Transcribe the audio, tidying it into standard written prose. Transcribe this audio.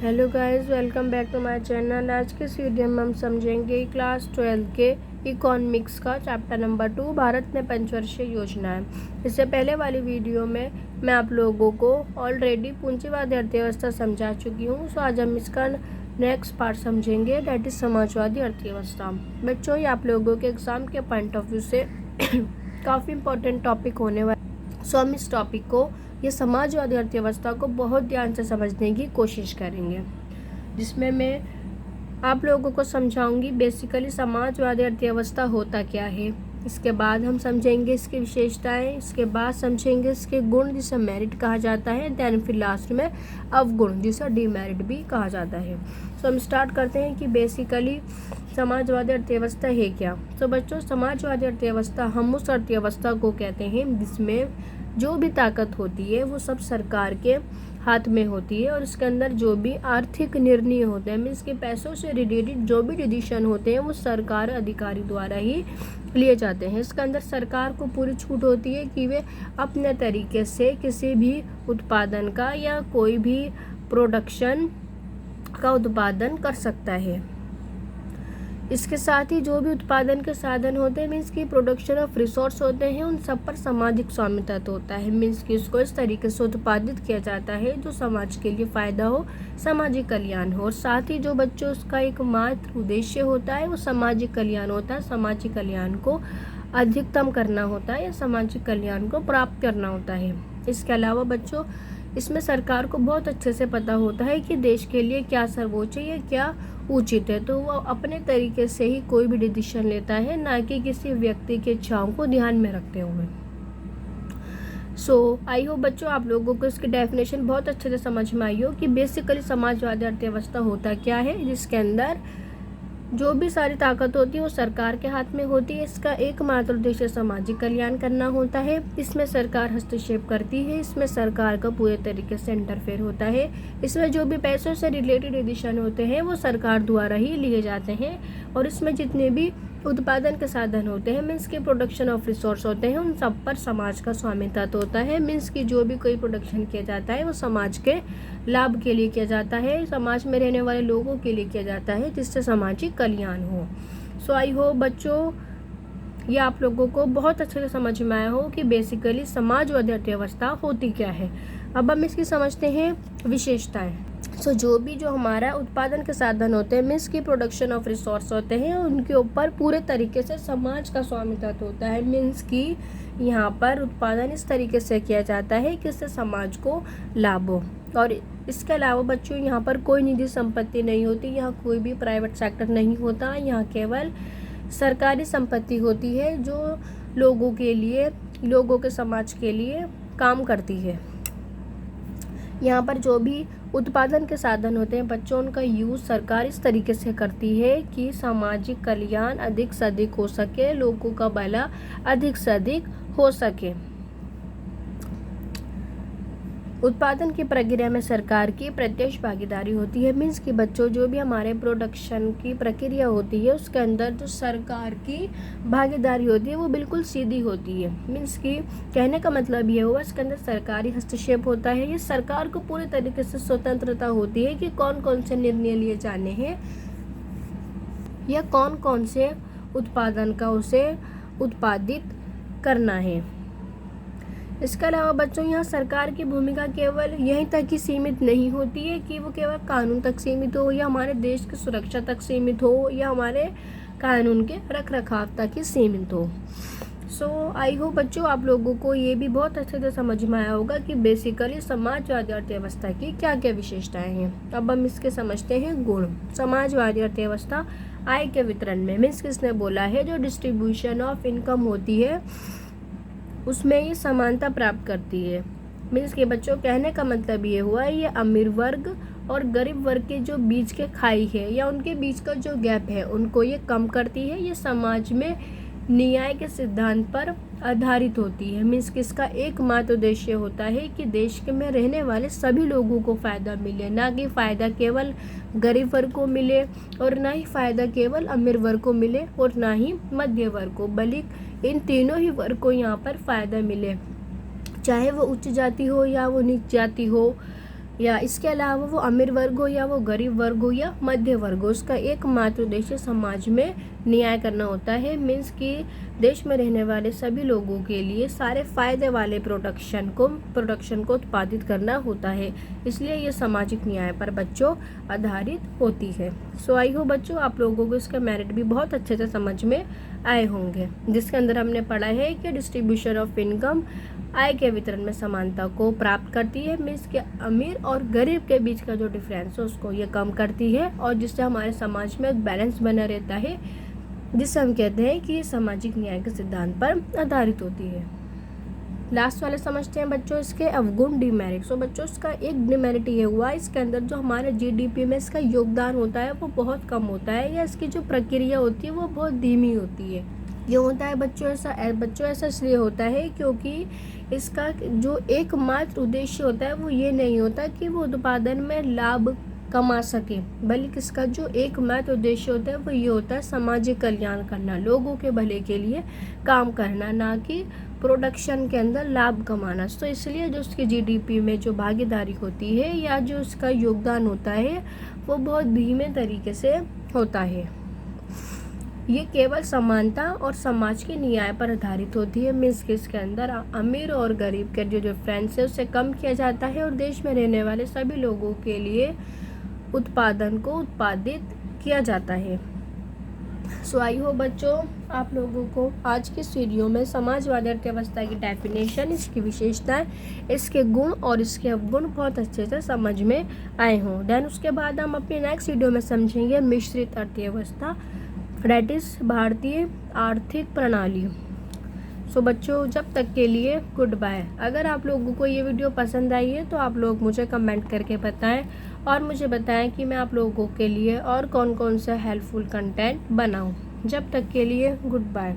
Hello guys, welcome back to my channel. आज के इस वीडियो में हम समझेंगे क्लास 12 के इकोनॉमिक्स का चैप्टर नंबर 2 भारत में पंचवर्षीय योजनाएं। इससे पहले वाली वीडियो में मैं आप लोगों को ऑलरेडी पूंजीवादी अर्थव्यवस्था समझा चुकी हूँ। सो आज हम इसका नेक्स्ट पार्ट समझेंगे, डेट इज समाजवादी अर्थव्यवस्था। बच्चों, ये आप लोगों के एग्जाम के पॉइंट ऑफ व्यू से काफ़ी इंपॉर्टेंट टॉपिक होने वाला। सो हम इस टॉपिक को, ये समाजवादी अर्थव्यवस्था को बहुत ध्यान से समझने की कोशिश करेंगे, जिसमें मैं आप लोगों को समझाऊंगी बेसिकली समाजवादी अर्थव्यवस्था होता क्या है। इसके बाद हम समझेंगे इसकी विशेषताएं, इसके बाद समझेंगे इसके गुण जिसे मेरिट कहा जाता है, देन फिर लास्ट में अवगुण जिसे डीमेरिट भी कहा जाता है। तो हम स्टार्ट करते हैं कि बेसिकली समाजवादी अर्थव्यवस्था है क्या। तो बच्चों, समाजवादी अर्थव्यवस्था हम उस अर्थव्यवस्था को कहते हैं जिसमें जो भी ताकत होती है वो सब सरकार के हाथ में होती है, और इसके अंदर जो भी आर्थिक निर्णय होते हैं, मीन्स के पैसों से रिलेटेड जो भी डिसीजन होते हैं वो सरकार अधिकारी द्वारा ही लिए जाते हैं। इसके अंदर सरकार को पूरी छूट होती है कि वे अपने तरीके से किसी भी उत्पादन का या कोई भी प्रोडक्शन का उत्पादन कर सकता है। इसके साथ ही जो भी उत्पादन के साधन होते हैं, मीन्स की प्रोडक्शन ऑफ रिसोर्स होते हैं, उन सब पर सामाजिक स्वामित्व होता है। मीन्स कि उसको इस तरीके से उत्पादित किया जाता है जो समाज के लिए फ़ायदा हो, सामाजिक कल्याण हो। और साथ ही जो बच्चों उसका एकमात्र उद्देश्य होता है वो सामाजिक कल्याण होता है। सामाजिक कल्याण को अधिकतम करना होता है या सामाजिक कल्याण को प्राप्त करना होता है। इसके अलावा बच्चों, इसमें सरकार को बहुत अच्छे से पता होता है कि देश के लिए क्या सर्वोच्च है या क्या उचित है, तो वो अपने तरीके से ही कोई भी डिसीजन लेता है, ना कि किसी व्यक्ति की इच्छाओं को ध्यान में रखते हुए। सो आई होप बच्चों आप लोगों को इसकी डेफिनेशन बहुत अच्छे से समझ में आई हो कि बेसिकली समाजवादी अर्थव्यवस्था होता क्या है, जिसके अंदर जो भी सारी ताकत होती है वो सरकार के हाथ में होती है। इसका एकमात्र उद्देश्य सामाजिक कल्याण करना होता है। इसमें सरकार हस्तक्षेप करती है, इसमें सरकार का पूरे तरीके से इंटरफेयर होता है। इसमें जो भी पैसों से रिलेटेड डिसीजन होते हैं वो सरकार द्वारा ही लिए जाते हैं, और इसमें जितने भी उत्पादन के साधन होते हैं, मीन्स के प्रोडक्शन ऑफ रिसोर्स होते हैं, उन सब पर समाज का स्वामित्व होता है। मीन्स की जो भी कोई प्रोडक्शन किया जाता है वो समाज के लाभ के लिए किया जाता है, समाज में रहने वाले लोगों के लिए किया जाता है, जिससे सामाजिक कल्याण हो। सो आई होप बच्चों ये आप लोगों को बहुत अच्छे से समझ में आया हो कि बेसिकली समाजवादी अर्थव्यवस्था होती क्या है। अब हम इसकी समझते हैं विशेषताएं। सो जो हमारा उत्पादन के साधन होते हैं, मीन्स की प्रोडक्शन ऑफ रिसोर्स होते हैं, उनके ऊपर पूरे तरीके से समाज का स्वामित्व होता है। मीन्स की यहाँ पर उत्पादन इस तरीके से किया जाता है कि इससे समाज को लाभ हो। और इसके अलावा बच्चों यहाँ पर कोई निजी संपत्ति नहीं होती, यहाँ कोई भी प्राइवेट सेक्टर नहीं होता, यहाँ केवल सरकारी संपत्ति होती है जो लोगों के लिए, लोगों के समाज के लिए काम करती है। यहाँ पर जो भी उत्पादन के साधन होते हैं बच्चों, उनका यूज़ सरकार इस तरीके से करती है कि सामाजिक कल्याण अधिक से अधिक हो सके, लोगों का भला अधिक से अधिक हो सके। उत्पादन की प्रक्रिया में सरकार की प्रत्यक्ष भागीदारी होती है। मीन्स कि बच्चों जो भी हमारे प्रोडक्शन की प्रक्रिया होती है उसके अंदर जो सरकार की भागीदारी होती है वो बिल्कुल सीधी होती है। मीन्स कि कहने का मतलब ये हुआ इसके अंदर सरकारी हस्तक्षेप होता है। ये सरकार को पूरे तरीके से स्वतंत्रता होती है कि कौन कौन से निर्णय लिए जाने हैं या कौन कौन से उत्पादन का उसे उत्पादित करना है। इसके अलावा बच्चों यहाँ सरकार की भूमिका केवल यहीं तक ही सीमित नहीं होती है कि वो केवल कानून तक सीमित हो या हमारे देश की सुरक्षा तक सीमित हो या हमारे कानून के रख रखाव तक ही सीमित हो। सो आई होप बच्चों आप लोगों को ये भी बहुत अच्छे से समझ में आया होगा कि बेसिकली समाजवादी अर्थव्यवस्था की क्या क्या विशेषताएं हैं। अब हम इसके समझते हैं गुण। समाजवादी अर्थव्यवस्था आय के वितरण में, मीन्स किसने बोला है, जो डिस्ट्रीब्यूशन ऑफ इनकम होती है उसमें ये समानता प्राप्त करती है। मीन्स के बच्चों कहने का मतलब ये हुआ ये अमीर वर्ग और गरीब वर्ग के जो बीच के खाई है या उनके बीच का जो गैप है उनको ये कम करती है। ये समाज में न्याय के सिद्धांत पर आधारित होती है। मीन्स कि इसका एकमात्र उद्देश्य होता है कि देश के में रहने वाले सभी लोगों को फ़ायदा मिले, ना कि फ़ायदा केवल गरीब वर्ग को मिले और ना ही फ़ायदा केवल अमीर वर्ग को मिले और ना ही मध्य वर्ग को, बल्कि इन तीनों ही वर्ग को यहाँ पर फ़ायदा मिले, चाहे वो उच्च जाति हो या वो नीच जाति हो या इसके अलावा वो अमीर वर्ग हो या वो गरीब वर्ग हो या मध्य वर्ग हो, उसका एकमात्र उद्देश्य समाज में न्याय करना होता है। मीन्स कि देश में रहने वाले सभी लोगों के लिए सारे फायदे वाले प्रोडक्शन को उत्पादित करना होता है। इसलिए ये सामाजिक न्याय पर बच्चों आधारित होती है। सो आई होप बच्चों आप लोगों को इसका मेरिट भी बहुत अच्छे से समझ में आए होंगे, जिसके अंदर हमने पढ़ा है कि डिस्ट्रीब्यूशन ऑफ इनकम आय के वितरण में समानता को प्राप्त करती है। मीन्स के अमीर और गरीब के बीच का जो डिफरेंस है उसको ये कम करती है, और जिससे हमारे समाज में एक बैलेंस बना रहता है, जिससे हम कहते हैं कि ये सामाजिक न्याय के सिद्धांत पर आधारित होती है। लास्ट वाले समझते हैं बच्चों इसके अवगुण डिमेरिट। सो बच्चों इसका एक डिमेरिट ये हुआ, इसके अंदर जो हमारे जीडीपी में इसका योगदान होता है वो बहुत कम होता है, या इसकी जो प्रक्रिया होती है वो बहुत धीमी होती है। ये होता है बच्चों ऐसा इसलिए होता है क्योंकि इसका जो एकमात्र उद्देश्य होता है वो ये नहीं होता कि वो उत्पादन में लाभ कमा सके, बल्कि इसका जो एकमात्र उद्देश्य होता है वो ये होता है सामाजिक कल्याण करना, लोगों के भले के लिए काम करना, ना कि प्रोडक्शन के अंदर लाभ कमाना। तो इसलिए जो उसकी जीडीपी में जो भागीदारी होती है या जो उसका योगदान होता है वो बहुत धीमे तरीके से होता है। ये केवल समानता और समाज के न्याय पर आधारित होती है। मीन्स कि इसके अंदर अमीर और गरीब के जो डिफरेंस है उसे कम किया जाता है और देश में रहने वाले सभी लोगों के लिए उत्पादन को उत्पादित किया जाता है। सो आई होप बच्चों आप लोगों को आज के इस वीडियो में समाजवादी अर्थव्यवस्था की डेफिनेशन, इसकी विशेषताएं, इसके गुण और इसके अवगुण बहुत अच्छे से समझ में आए हों। देन उसके बाद हम अपनी नेक्स्ट वीडियो में समझेंगे मिश्रित अर्थव्यवस्था, दैट इज भारतीय आर्थिक प्रणाली। सो बच्चों जब तक के लिए गुड बाय। अगर आप लोगों को ये वीडियो पसंद आई है तो आप लोग मुझे कमेंट करके बताएं और मुझे बताएं कि मैं आप लोगों के लिए और कौन कौन सा हेल्पफुल कंटेंट बनाऊं। जब तक के लिए गुड बाय।